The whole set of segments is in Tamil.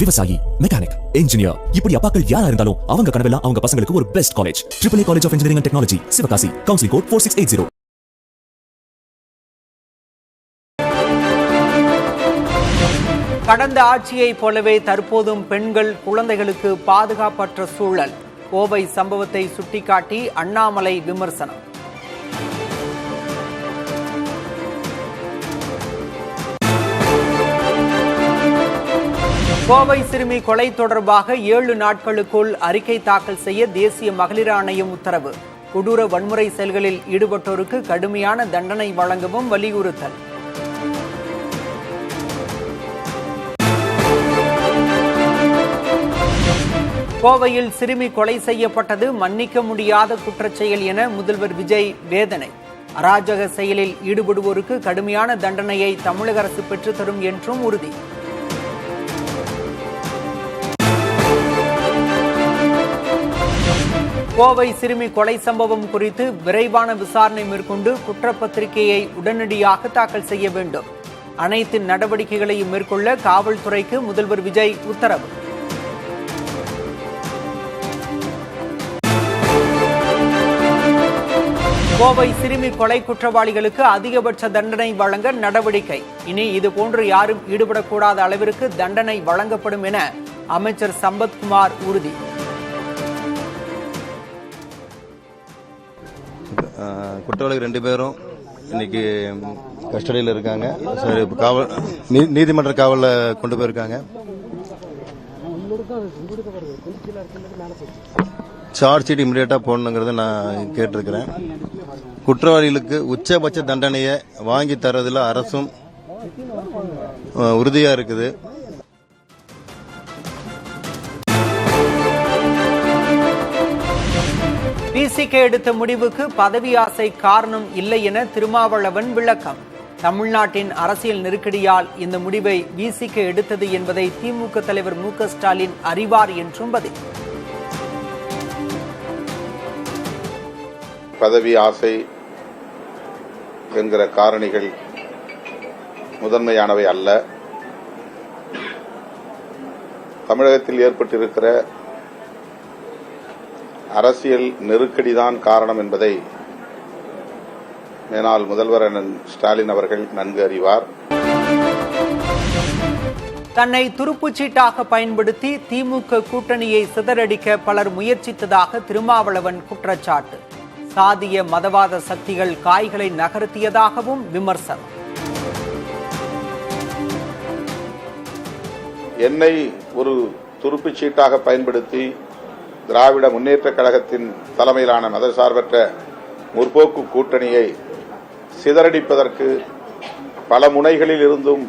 விவசாயி, மெக்கானிக், இன்ஜினியர், இப்படி அப்பாக்கள் யாரா இருந்தாலும் அவங்க கனவெல்லாம் அவங்க பசங்களுக்கு ஒரு best college. AAA college of engineering and technology, Sivakasi. Counselling code 4680. கடந்த ஆட்சியைப் போலவே தற்போதும் பெண்கள், குழந்தைகளுக்கு பாதுகாப்பற்ற சூழல். கோவை சம்பவத்தை சுட்டிக்காட்டி அண்ணாமலை விமர்சனம். கோவை சிறுமி கொலை தொடர்பாக 7 நாட்களுக்குள் அறிக்கை தாக்கல் செய்ய தேசிய மகளிர் ஆணையம் உத்தரவு. கொடூர வன்முறை செயல்களில் ஈடுபட்டோருக்கு கடுமையான தண்டனை வழங்கவும் வலியுறுத்தல். கோவையில் சிறுமி கொலை செய்யப்பட்டது மன்னிக்க முடியாத குற்றச்செயல் என முதல்வர் விஜய் வேதனை. அராஜக செயலில் ஈடுபடுவோருக்கு கடுமையான தண்டனையை தமிழக அரசு பெற்றுத்தரும் என்றும் உறுதி. கோவை சிறுமி கொலை சம்பவம் குறித்து விரைவான விசாரணை மேற்கொண்டு குற்றப்பத்திரிகையை உடனடியாக தாக்கல் செய்ய வேண்டும். அனைத்து நடவடிக்கைகளையும் மேற்கொள்ள காவல்துறைக்கு முதல்வர் விஜய் உத்தரவு. கோவை சிறுமி கொலை குற்றவாளிகளுக்கு அதிகபட்ச தண்டனை வழங்க நடவடிக்கை. இனி இதுபோன்று யாரும் ஈடுபடக்கூடாத அளவிற்கு தண்டனை வழங்கப்படும் என அமைச்சர் சம்பத்குமார் உறுதி. குற்றவாளிகள் 2 பேரும் இன்னைக்கு கஸ்டடியில் இருக்காங்க. காவல் நீதிமன்ற காவலில் கொண்டு போயிருக்காங்க. சார்ஜ் ஷீட் இமிடியேட்டா போடணுங்கிறத நான் கேட்டிருக்கிறேன். குற்றவாளிகளுக்கு உச்சபட்ச தண்டனையை வாங்கி தரதுல அரசும் உறுதியா இருக்குது. விசிக எடுத்த முடிவுக்கு பதவி ஆசை காரணம் இல்லை என திருமாவளவன் விளக்கம். தமிழ்நாட்டின் அரசியல் நெருக்கடியால் இந்த முடிவை விசிக எடுத்தது என்பதை திமுக தலைவர் மு.க. ஸ்டாலின் அறிவார் என்றும் பதில். பதவி ஆசை என்கிற காரணிகள் முதன்மையானவை அல்ல. தமிழகத்தில் ஏற்பட்டிருக்கிற அரசியல் நெருக்கடிதான் காரணம் என்பதை மேனாள் முதல்வர் ஸ்டாலின் அவர்கள் நன்கு அறிவார். தன்னை துருப்புச்சீட்டாக பயன்படுத்தி திமுக கூட்டணியை சிதறடிக்க பலர் முயற்சித்ததாக திருமாவளவன் குற்றச்சாட்டு. சாதிய மதவாத சக்திகள் காய்களை நகர்த்தியதாகவும் விமர்சனம். என்னை ஒரு துருப்புச்சீட்டாக பயன்படுத்தி திராவிட முன்னேற்ற கழகத்தின் தலைமையிலான மதசார்பற்ற முற்போக்கு கூட்டணியை சிதறடிப்பதற்கு பல முனைகளில் இருந்தும்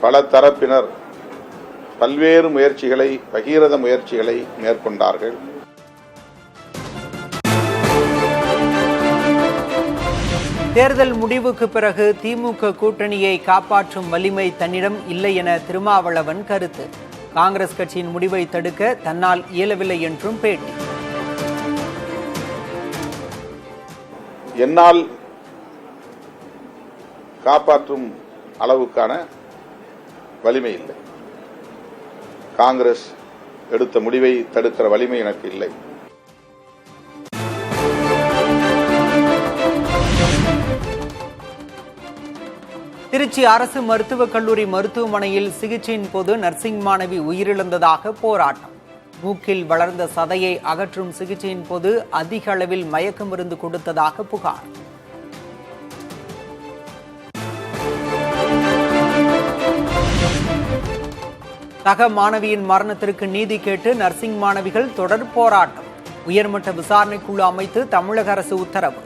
பல தரப்பினர் பல்வேறு முயற்சிகளை, பகீரத முயற்சிகளை மேற்கொண்டார்கள். தேர்தல் முடிவுக்கு பிறகு திமுக கூட்டணியை காப்பாற்றும் வலிமை தன்னிடம் இல்லை என திருமாவளவன் கருத்து. காங்கிரஸ் கட்சியின் முடிவை தடுக்க தன்னால் இயலவில்லை என்றும் பேட்டி. என்னால் காப்பாற்றும் அளவுக்கான வலிமை இல்லை. காங்கிரஸ் எடுத்த முடிவை தடுக்கிற வலிமை எனக்கு இல்லை. திருச்சி அரசு மருத்துவக் கல்லூரி மருத்துவமனையில் சிகிச்சையின் போது நர்சிங் மாணவி உயிரிழந்ததாக போராட்டம். மூக்கில் வளர்ந்த சதையை அகற்றும் சிகிச்சையின் போது அதிக அளவில் மயக்க மருந்து கொடுத்ததாக புகார். சக மாணவியின் மரணத்திற்கு நீதி கேட்டு நர்சிங் மாணவிகள் தொடர் போராட்டம். உயர்மட்ட விசாரணைக்குழு அமைத்து தமிழக அரசு உத்தரவு.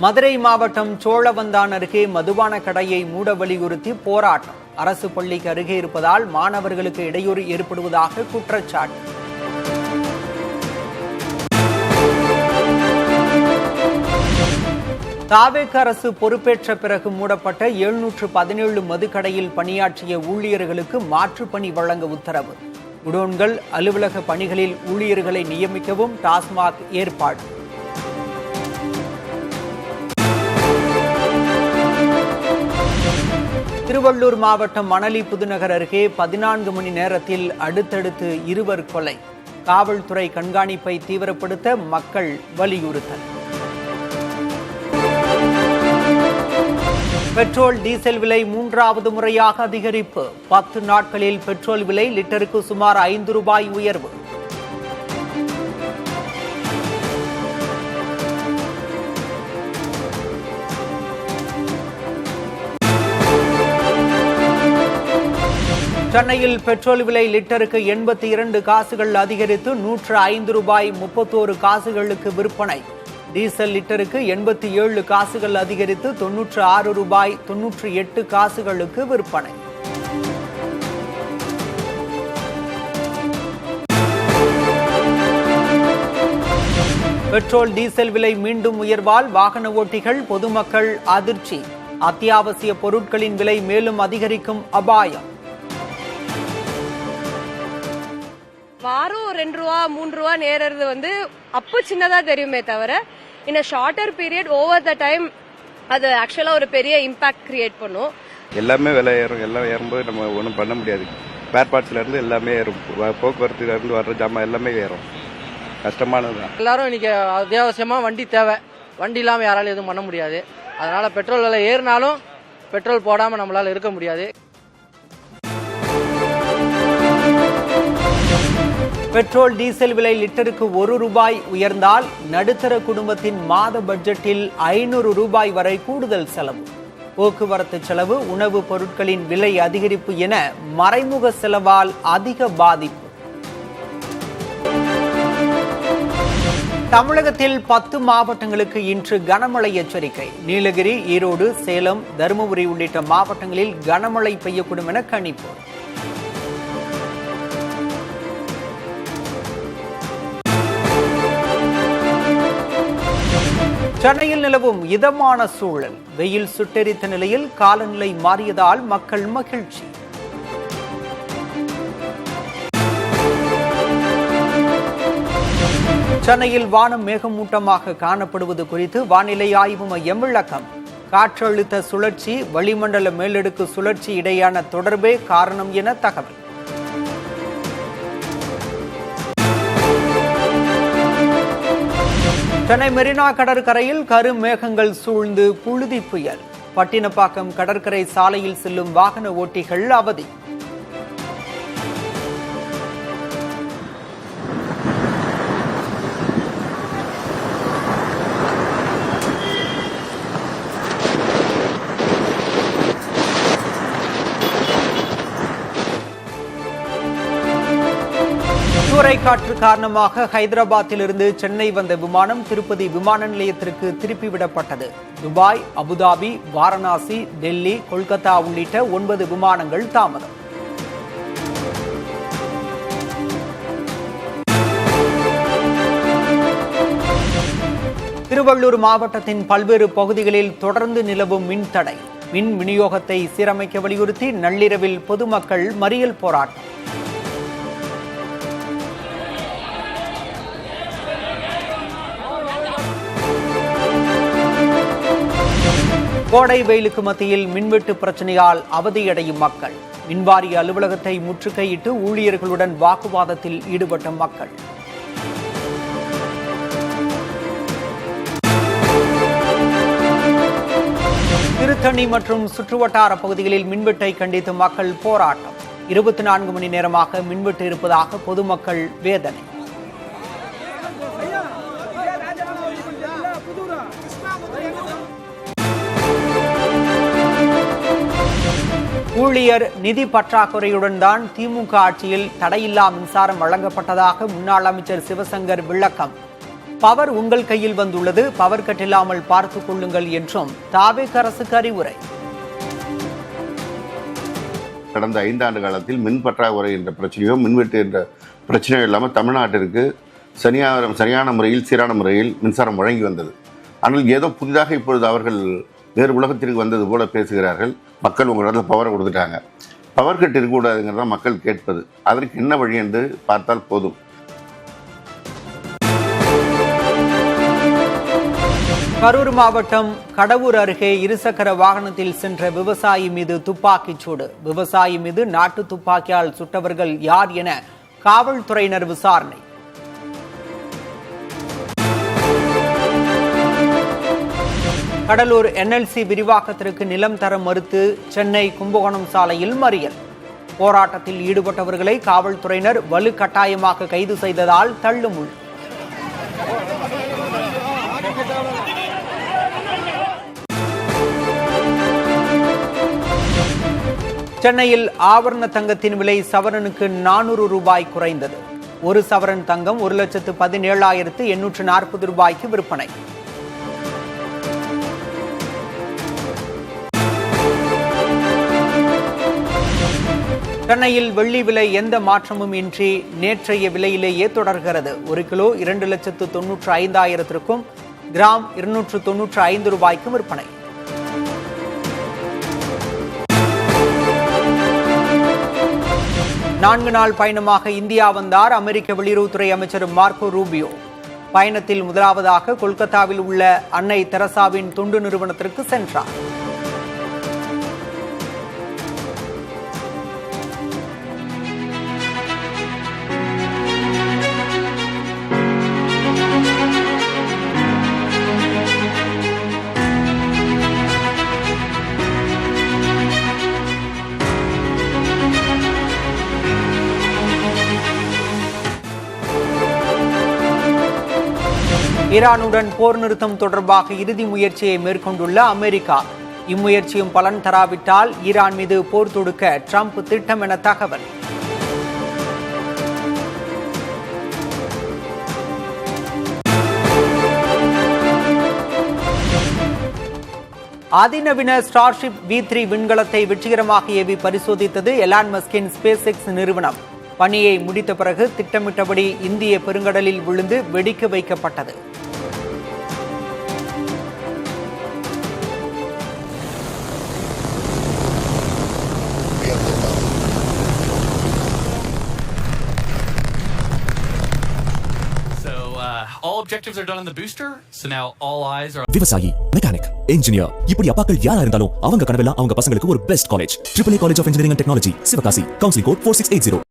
மதுரை மாவட்டம் சோழவந்தான் அருகே மதுபான கடையை மூட வலியுறுத்தி போராட்டம். அரசு பள்ளிக்கு அருகே இருப்பதால் மாணவர்களுக்கு இடையூறு ஏற்படுவதாக குற்றச்சாட்டு. தாவேக அரசு பொறுப்பேற்ற பிறகு மூடப்பட்ட 717 மதுக்கடையில் பணியாற்றிய ஊழியர்களுக்கு மாற்றுப் பணி வழங்க உத்தரவு. குடோன்கள், அலுவலக பணிகளில் ஊழியர்களை நியமிக்கவும் டாஸ்மாக் ஏற்பாடு. திருவள்ளூர் மாவட்டம் மணலி புதுநகர் அருகே 14 மணி நேரத்தில் அடுத்தடுத்து 2 கொலை. காவல்துறை கண்காணிப்பை தீவிரப்படுத்த மக்கள் வலியுறுத்தல். பெட்ரோல், டீசல் விலை 3வது முறையாக அதிகரிப்பு. 10 நாட்களில் பெட்ரோல் விலை லிட்டருக்கு சுமார் 5 ரூபாய் உயர்வு. சென்னையில் பெட்ரோல் விலை லிட்டருக்கு 82 காசுகள் அதிகரித்து 105 ரூபாய் 31 காசுகளுக்கு விற்பனை. டீசல் லிட்டருக்கு 87 காசுகள் அதிகரித்து 96 ரூபாய் 98 காசுகளுக்கு விற்பனை. பெட்ரோல், டீசல் விலை மீண்டும் உயர்வால் வாகன ஓட்டிகள், பொதுமக்கள் அதிர்ச்சி. அத்தியாவசிய பொருட்களின் விலை மேலும் அதிகரிக்கும் அபாயம். வாரம் 2 ரூபா 3 ரூபா நேரது அப்போ சின்னதா தெரியுமே தவிர in a shorter period over the time அது ஆக்சுவலா ஒரு பெரிய இம்பாக்ட் கிரியேட் பண்ணும். எல்லாமே விலை ஏறும். எல்லாம் ஏறும்போது நம்ம ஒன்றும் பண்ண முடியாது. ஸ்பேர் பார்ட்ஸ்ல இருந்து எல்லாமே ஏறும். போக்குவரத்துல இருந்து வர்ற ஜாமான் எல்லாமே ஏறும். கஷ்டமானதுதான். எல்லாரும் இன்னைக்கு அத்தியாவசியமா வண்டி தேவை. வண்டி இல்லாம யாராலும் எதுவும் பண்ண முடியாது. அதனால பெட்ரோல் விலை ஏறினாலும் பெட்ரோல் போடாம நம்மளால இருக்க முடியாது. பெட்ரோல், டீசல் விலை லிட்டருக்கு 1 ரூபாய் உயர்ந்தால் நடுத்தர குடும்பத்தின் மாத பட்ஜெட்டில் 500 ரூபாய் வரை கூடுதல் செலவு. போக்குவரத்து செலவு, உணவு பொருட்களின் விலை அதிகரிப்பு என மறைமுக செலவால் அதிக பாதிப்பு. தமிழகத்தில் 10 மாவட்டங்களுக்கு இன்று கனமழை எச்சரிக்கை. நீலகிரி, ஈரோடு, சேலம், தருமபுரி உள்ளிட்ட மாவட்டங்களில் கனமழை பெய்யக்கூடும் என கணிப்பு. சென்னையில் நிலவும் இதமான சூழல். வெயில் சுட்டெரித்த நிலையில் காலநிலை மாறியதால் மக்கள் மகிழ்ச்சி. சென்னையில் வானம் மேகமூட்டமாக காணப்படுவது குறித்து வானிலை ஆய்வு மையம் விளக்கம். காற்றழுத்த சுழற்சி, வளிமண்டல மேலடுக்கு சுழற்சி இடையான தொடர்பே காரணம் என தகவல். சென்னை மெரினா கடற்கரையில் கருமேகங்கள் சூழ்ந்து புழுதி புயல். பட்டினப்பாக்கம் கடற்கரை சாலையில் செல்லும் வாகன ஓட்டிகள் அவதி. சூறைக்காற்று காரணமாக ஹைதராபாத்திலிருந்து சென்னை வந்த விமானம் திருப்பதி விமான நிலையத்திற்கு திருப்பிவிடப்பட்டது. துபாய், அபுதாபி, வாரணாசி, டெல்லி, கொல்கத்தா உள்ளிட்ட 9 விமானங்கள் தாமதம். திருவள்ளூர் மாவட்டத்தின் பல்வேறு பகுதிகளில் தொடர்ந்து நிலவும் மின்தடை. மின் விநியோகத்தை சீரமைக்க வலியுறுத்தி நள்ளிரவில் பொதுமக்கள் மறியல் போராட்டம். கோடை வெயிலுக்கு மத்தியில் மின்வெட்டு பிரச்சனையால் அவதியடையும் மக்கள். மின்வாரிய அலுவலகத்தை முற்றுகையிட்டு ஊழியர்களுடன் வாக்குவாதத்தில் ஈடுபட்ட மக்கள். திருத்தணி மற்றும் சுற்றுவட்டார பகுதிகளில் மின்வெட்டை கண்டித்து மக்கள் போராட்டம். 24 மணி நேரமாக மின்வெட்டு இருப்பதாக பொதுமக்கள் வேதனை. ஊழியர் நிதி பற்றாக்குறையுடன் தான் திமுக ஆட்சியில் தடையில்லா மின்சாரம் வழங்கப்பட்டதாக முன்னாள் அமைச்சர் சிவசங்கர் விளக்கம். பவர் உங்கள் கையில் வந்துள்ளது, பவர் கட் இல்லாமல் பார்த்துக் கொள்ளுங்கள் என்றும் தாவேக அரசுக்கு அறிவுரை. கடந்த 5 ஆண்டு காலத்தில் மின் பற்றாக்குறை என்ற பிரச்சனையோ மின்வெட்டு என்ற பிரச்சனையோ இல்லாமல் தமிழ்நாட்டிற்கு சரியான முறையில் சீரான முறையில் மின்சாரம் வழங்கி வந்தது. ஆனால் ஏதோ புதிதாக இப்பொழுது அவர்கள் வேறு உலகத்திற்கு வந்தது போல பேசுகிறார்கள். மக்கள் உங்களிடத்தில் பவரை கொடுத்துட்டாங்க, பவர் கட் இருக்கக்கூடாதுங்கிறத மக்கள் கேட்பது. அதற்கு என்ன வழி என்று பார்த்தால் போதும். கரூர் மாவட்டம் கடவூர் அருகே இருசக்கர வாகனத்தில் சென்ற விவசாயி மீது துப்பாக்கிச் சூடு. விவசாயி மீது நாட்டு துப்பாக்கியால் சுட்டவர்கள் யார் என காவல்துறையினர் விசாரணை. கடலூர் NLC விரிவாக்கத்திற்கு நிலம் தர மறுத்து சென்னை கும்பகோணம் சாலையில் மறியல். போராட்டத்தில் ஈடுபட்டவர்களை காவல்துறையினர் வலுக்கட்டாயமாக கைது செய்ததால் தள்ளுமுள். சென்னையில் ஆபரண தங்கத்தின் விலை சவரனுக்கு 400 ரூபாய் குறைந்தது. ஒரு சவரன் தங்கம் 1,17,840 ரூபாய்க்கு விற்பனை. சென்னையில் வெள்ளி விலை எந்த மாற்றமும் இன்றி நேற்றைய விலையிலேயே தொடர்கிறது. 1 கிலோ 2,95,000 கிராம் 295 ரூபாய்க்கும் விற்பனை. நான்கு நாள் பயணமாக இந்தியா வந்தார் அமெரிக்க வெளியுறவுத்துறை அமைச்சர் மார்க்கோ ரூபியோ. பயணத்தில் முதலாவதாக கொல்கத்தாவில் உள்ள அன்னை தெரசாவின் தொண்டு நிறுவனத்திற்கு சென்றார். ஈரானுடன் போர் நிறுத்தம் தொடர்பாக இறுதி முயற்சியை மேற்கொண்டுள்ள அமெரிக்கா. இம்முயற்சியும் பலன் தராவிட்டால் ஈரான் மீது போர் தொடுக்க ட்ரம்ப் திட்டம் என தகவல். அதிநவீன ஸ்டார்ஷிப் V3 விண்கலத்தை வெற்றிகரமாக ஏவி பரிசோதித்தது எலான் மஸ்கின் SpaceX நிறுவனம். பணியை முடித்த பிறகு திட்டமிட்டபடி இந்திய பெருங்கடலில் விழுந்து வெடிக்க வைக்கப்பட்டது. All objectives are done on the booster, so now all eyes are. விவசாயி, மெக்கானிக், இன்ஜினியர், இப்படி அப்பாக்கள் யாரா இருந்தாலும் அவங்க கனவெல்லாம் அவங்க பசங்களுக்கு ஒரு best college. AAA college of engineering and technology, Sivakasi. Counselling code 4680.